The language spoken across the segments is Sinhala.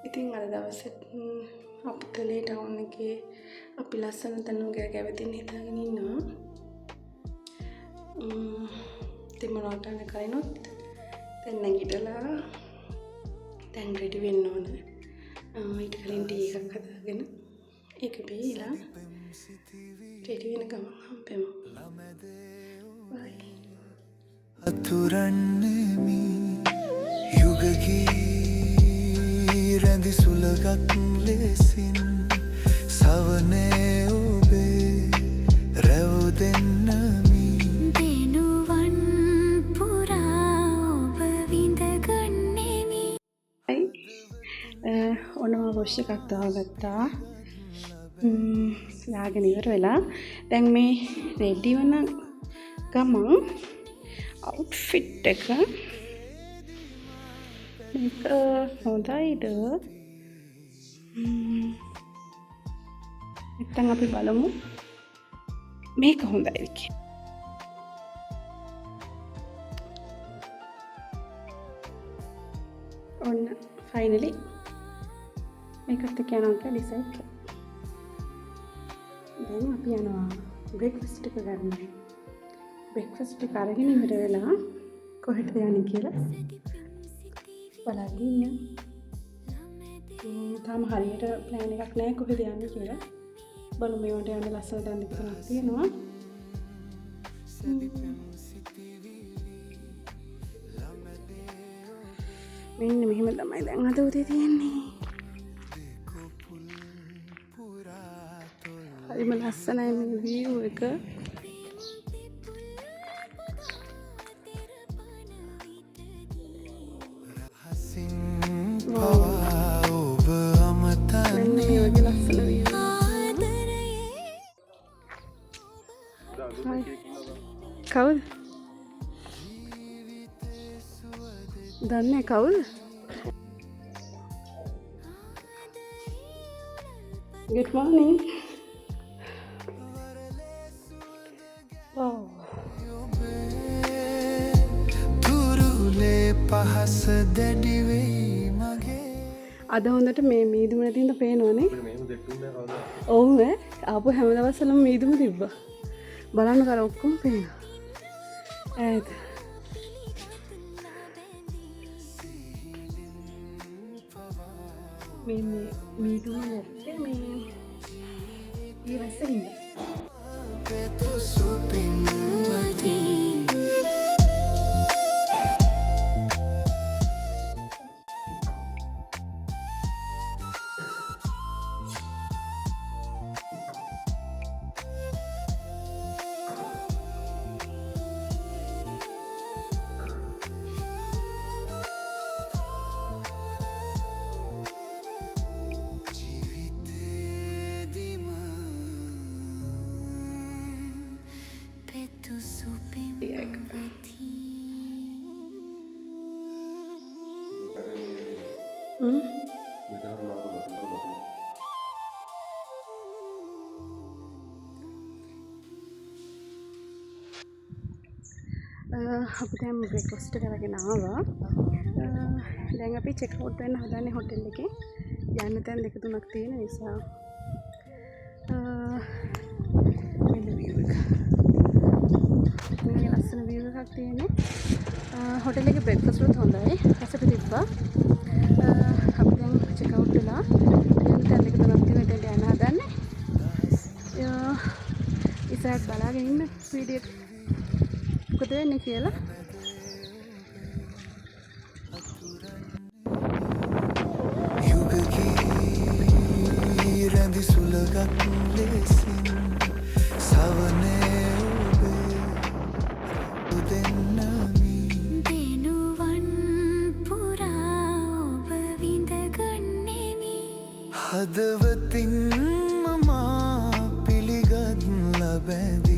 ඉතින් අද දවසේ අපතලේ ටවුන් එකේ අපි ලස්සන තැනුම් ගැවතින් හිතාගෙන ඉන්නවා. ඉතින් මොනවද කරන්න කලිනුත් දැන් නැගිටලා දැන් රෙඩි වෙන්න ඕන. ඊට කලින් ටී එකක් හදාගෙන ඒක බීලා රෙඩි වෙන ගමන් හම්බෙමු. බයි. අතුරන්නේමි යුගකී රැඳි සුලගක් ලෙසින් සවනේ ඔබේ රැව් දෙන්නමි දෙනුවන් පුරා ඔබ විඳගන්නෙමි. ඔන්නම වොෂ් එකක් දාගත්තා. ලාගෙන ඉවර වෙලා දැන් මේ රෙඩි වෙන ගමන් outfit එක මේක හොඳයිද නැත්නම් අපි බලමු මේක හොඳයිද කියලා. ඔන්න ෆයිනලි මේකත් එක්ක යනවා කියලා ඩිසයිඩ් කළා. දැන් අපි යනවා බ්‍රේක්ෆාස්ට් එක ගන්න. බ්‍රේක්ෆාස්ට් එක අරගෙන ඉවර වෙලා කොහෙටද යන්නේ කියලා බලන්න ඉන්න. තාම හරියට ප්ලෑන් එකක් නැහැ කොහෙද යන්නේ කියලා. බලමු මේවට යන්න ලස්සන තැන් දෙකක් තියෙනවා. මෙන්න මෙහෙම තමයි දැන් අද උදේ තියෙන්නේ. හරිම ලස්සනයි මේ view එක. කවුද? දන්නේ කවුද? Good morning. Wow. පහස දැඩි වෙයි මගේ. අද හොඳට මේ මීදුමට තින්ද පේනවනේ. ඔව් නේ. ආපු හැම දවසලම මීදුම තිබ්බා. බලන්න කර ඔක්කොම පේනවා. ඈත. මේ මීදුම නැත්තේ මේ ඊවැසින්ද. අපි දැන් බ්‍රේක්ෆාස්ට් එක කරගෙන ආවා. දැන් අපි චෙක් අවුට් වෙන්න හදන්නේ හොටෙල් එකේ. යන්න තැන් දෙක තුනක් තියෙන නිසා මෙන්න view එක. මේ ලස්සන view එකක් තියෙන්නේ. හොටෙල් එකේ බ්‍රේක්ෆාස්ට් උත් හොඳයි. රසට තිබ්බා. අපි දැන් චෙක් අවුට් වෙලා යන්න තැන් දෙක තුනක් තියෙන හොටෙල් යන්න හදන්නේ. ඉස්සරහට බලාගෙන ඉන්න වීඩියෝ එක. මොකද වෙන්නේ කියලා. යුගකී රැඳි සුලගක් ලෙසින් සවනේ ඔබේ දෙන්නමි දෙනුවන් පුරා ඔබ විඳගන්නෙමි හදවතින්ම මා පිළිගත් ලබැදී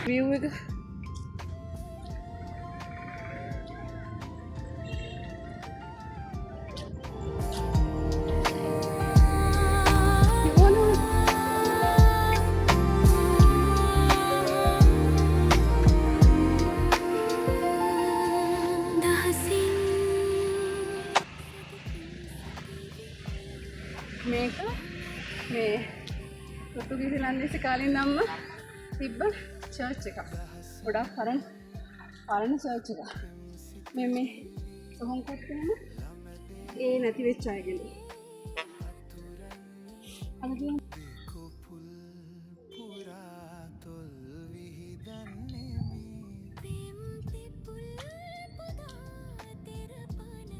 view එක මේ පෘතුගීසි ලන්දේසි කාලේ නම්ම තිබ්බ චර්ච් එකක්. ගොඩාක් පරණ චර්ච් එකක්. මේ සොහොන් කොට්ටේම ඒ නැති වෙච්ච අයගෙන. අලුතින්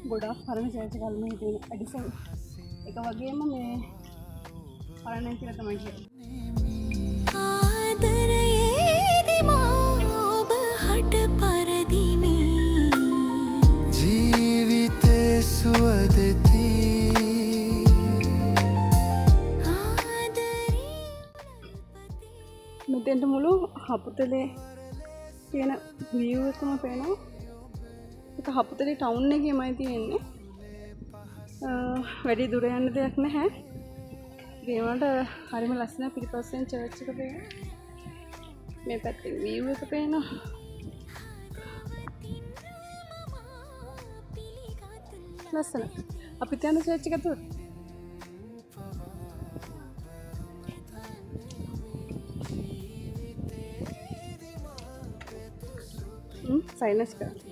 ගොඩාක් පරණ චර්ච් එකක් මේ තියෙන එඩිසන් එක වගේම මේ පරණ කියලා තමයි කියන්නේ. ආදරයේදී මා ඔබ හට පරදිමි ජීවිතේ සුවදති මෙතෙන්ට මුළු හපුතලේ තියෙන view එකම පේනවා. ඒක හපුතලේ ටවුන් එකේමයි තියෙන්නේ. වැඩි දුර යන්න දෙයක් නැහැ. ඒ වුණාට හරිම ලස්සන පිටිපස්සෙන් චර්ච් එක පේනවා. මේ පැත්තෙන් view එක පේනවා. ලස්සන. අපිට යන චර්ච් එක තුර සයිලන්ස් කරන්න.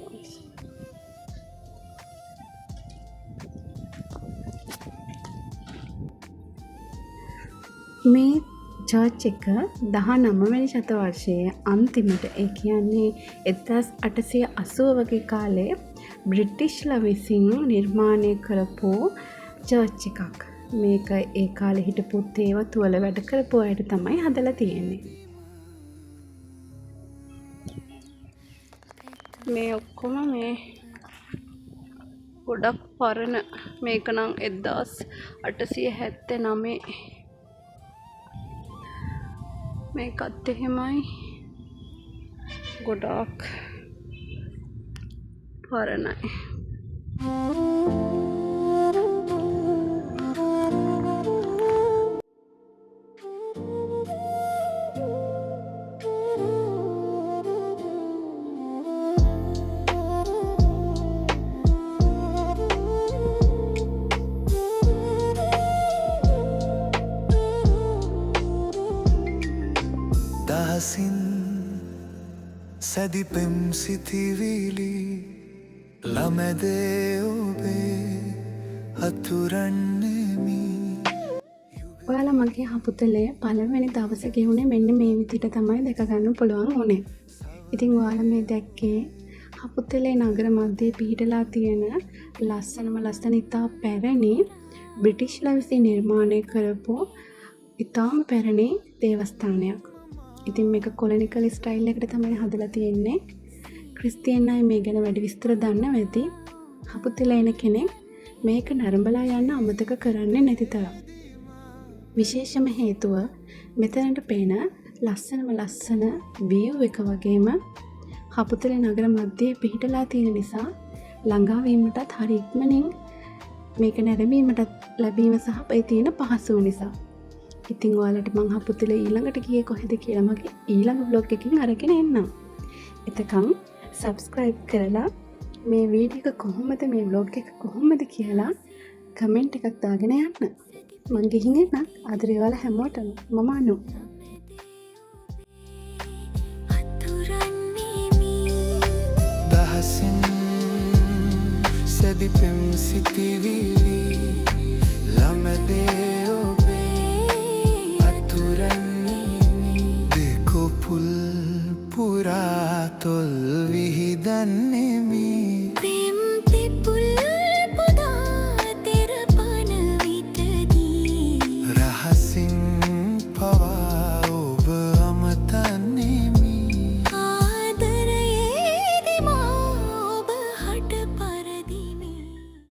මේ චර්ච් එක 19 වෙනි ශතවර්ෂයේ අන්තිමට ඒ කියන්නේ 1880 වගේ කාලේ බ්‍රිටිෂ්ලා විසින් නිර්මාණය කරපු චර්ච් එකක්. මේක ඒ කාලේ හිටපු තේවතු වල වැඩ කරපු අයට තමයි හදලා තියෙන්නේ. මේ ඔක්කොම මේ ගොඩක් පරණ මේක නම් 1879 මේකත් එහෙමයි ගොඩක් පරණයි. දහසින් සැදි පෙම් සිතිවිලි ළමැදේ ඔබේ හතුරන්නෙමි. ඔයාලා මගේ හපුතලේ පළවෙනි දවසේ ගෙවුනේ මෙන්න මේ විදිහට තමයි දැක ගන්න පුළුවන් වුණේ. ඉතින් ඔයාලා මේ දැක්කේ හපුතලේ නගර මැදේ පිහිටලා තියෙන ලස්සන ඉතා පැරණි බ්‍රිටිෂ්ලා විසින් නිර්මාණය කරපු ඉතාම පැරණි දේවස්ථානයක්. ඉතින් මේක කොලොනිකල් ස්ටයිල් එකට තමයි හදලා තියෙන්නේ. ක්‍රිස්තියානි අය මේ ගැන වැඩි විස්තර දන්න වෙති. හපුතලේ එන කෙනෙක් මේක නරඹලා යන්න අමතක කරන්නේ නැති තරම්. විශේෂම හේතුව මෙතනට පේන ලස්සන view එක වගේම හපුතලේ නගර මැදේ පිහිටලා තියෙන නිසා ළඟා වීමටත් හරි ඉක්මනින් මේක නැරඹීමටත් ලැබීම සහ ඒ තියෙන පහසුව නිසා. ඉතින් ඔයාලට මං හපුතලේ ඊළඟට ගියේ කොහෙද කියලා මගේ ඊළඟ vlog එකකින් අරගෙන එන්නම්. එතකන් subscribe කරලා මේ වීඩියෝ එක කොහොමද මේ vlog එක කොහොමද කියලා කමෙන්ට් එකක් දාගෙන යන්න. මං ගිහින් එන්න. ආදරේ ඔයාලා හැමෝටම. මම අනු. දහසින් සැදි පෙම් සිතිවිලි ළමැදේ